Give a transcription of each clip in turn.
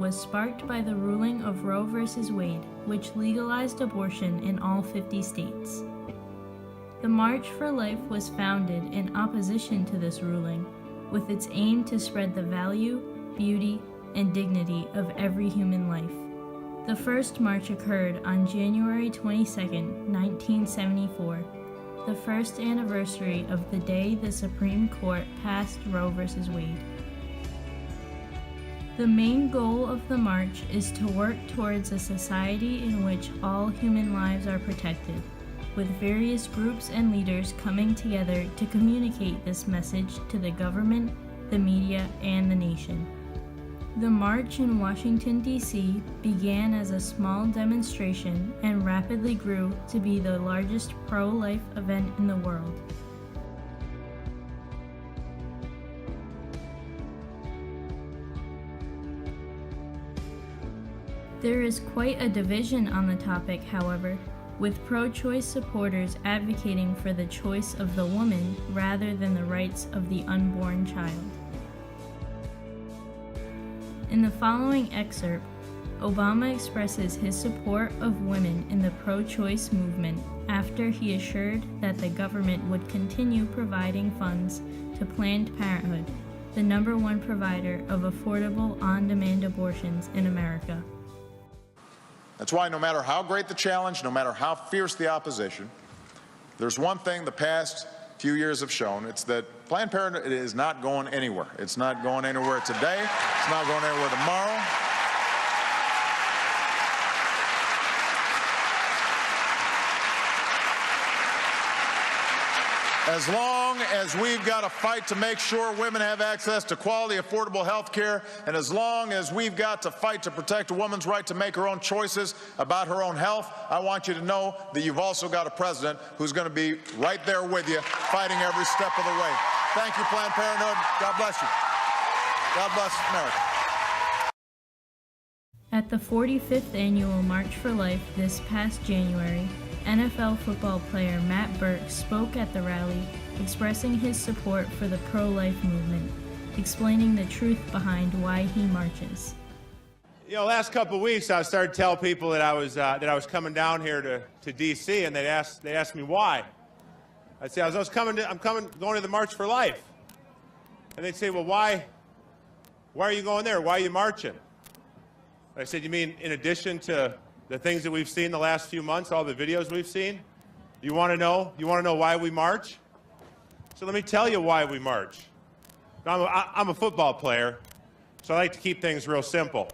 was sparked by the ruling of Roe v. Wade, which legalized abortion in all 50 states. The March for Life was founded in opposition to this ruling, with its aim to spread the value, beauty, and dignity of every human life. The first march occurred on January 22, 1974, the first anniversary of the day the Supreme Court passed Roe v. Wade. The main goal of the march is to work towards a society in which all human lives are protected, with various groups and leaders coming together to communicate this message to the government, the media, and the nation. The march in Washington, D.C. began as a small demonstration and rapidly grew to be the largest pro-life event in the world. There is quite a division on the topic, however, with pro-choice supporters advocating for the choice of the woman rather than the rights of the unborn child. In the following excerpt, Obama expresses his support of women in the pro-choice movement after he assured that the government would continue providing funds to Planned Parenthood, the #1 provider of affordable on-demand abortions in America. That's why no matter how great the challenge, no matter how fierce the opposition, there's one thing the past few years have shown. It's that Planned Parenthood is not going anywhere. It's not going anywhere today. It's not going anywhere tomorrow. As long as we've got to fight to make sure women have access to quality, affordable health care, and as long as we've got to fight to protect a woman's right to make her own choices about her own health, I want you to know that you've also got a president who's going to be right there with you, fighting every step of the way. Thank you, Planned Parenthood. God bless you. God bless America. At the 45th Annual March for Life this past January, NFL football player Matt Burke spoke at the rally, expressing his support for the pro-life movement, explaining the truth behind why he marches. You know, last couple of weeks, I started to tell people that I was coming down here to D.C. and they asked me why. I'd say going to the March for Life, and they'd say, well, why are you going there? Why are you marching? I said, you mean in addition to the things that we've seen the last few months, all the videos we've seen? You want to know why we march? So let me tell you why we march. I'm a football player, so I like to keep things real simple.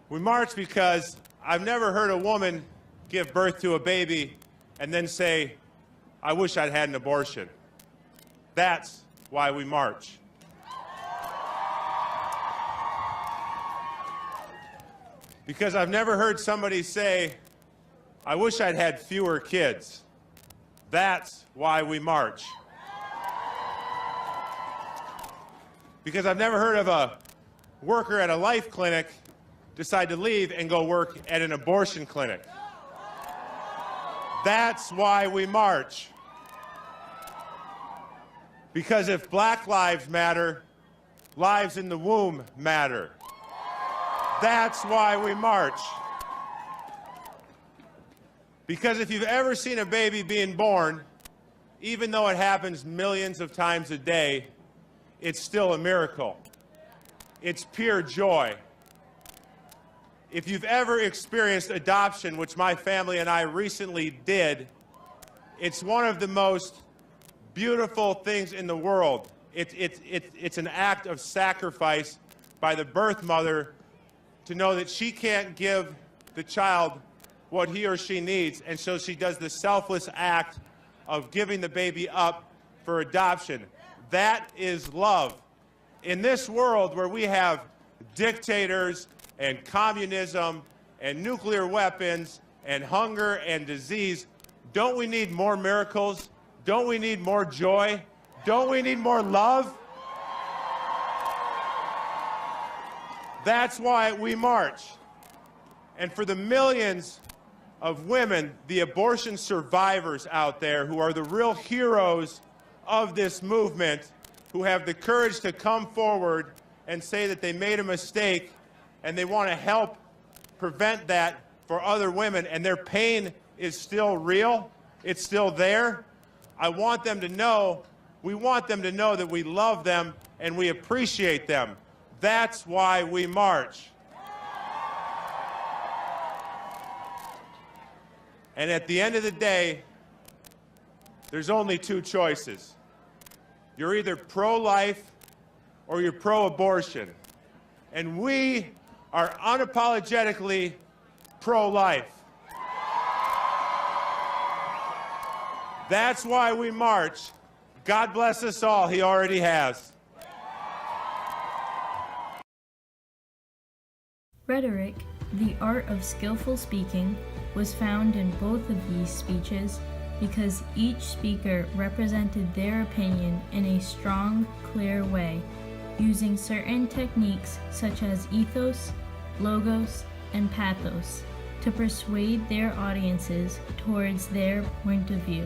We march because I've never heard a woman give birth to a baby and then say, I wish I'd had an abortion. That's why we march. Because I've never heard somebody say, I wish I'd had fewer kids. That's why we march. Because I've never heard of a worker at a life clinic decide to leave and go work at an abortion clinic. That's why we march. Because if Black lives matter, lives in the womb matter. That's why we march. Because if you've ever seen a baby being born, even though it happens millions of times a day, it's still a miracle. It's pure joy. If you've ever experienced adoption, which my family and I recently did, it's one of the most beautiful things in the world. It's an act of sacrifice by the birth mother to know that she can't give the child what he or she needs, and so she does the selfless act of giving the baby up for adoption. That is love. In this world where we have dictators and communism and nuclear weapons and hunger and disease, don't we need more miracles? Don't we need more joy? Don't we need more love? That's why we march. And for the millions of women, the abortion survivors out there who are the real heroes of this movement, who have the courage to come forward and say that they made a mistake and they want to help prevent that for other women, and their pain is still real, it's still there, I want them to know, we want them to know that we love them and we appreciate them. That's why we march. And at the end of the day, there's only two choices. You're either pro-life or you're pro-abortion. And we are unapologetically pro-life. That's why we march. God bless us all. He already has. Rhetoric, the art of skillful speaking, was found in both of these speeches because each speaker represented their opinion in a strong, clear way, using certain techniques such as ethos, logos, and pathos to persuade their audiences towards their point of view.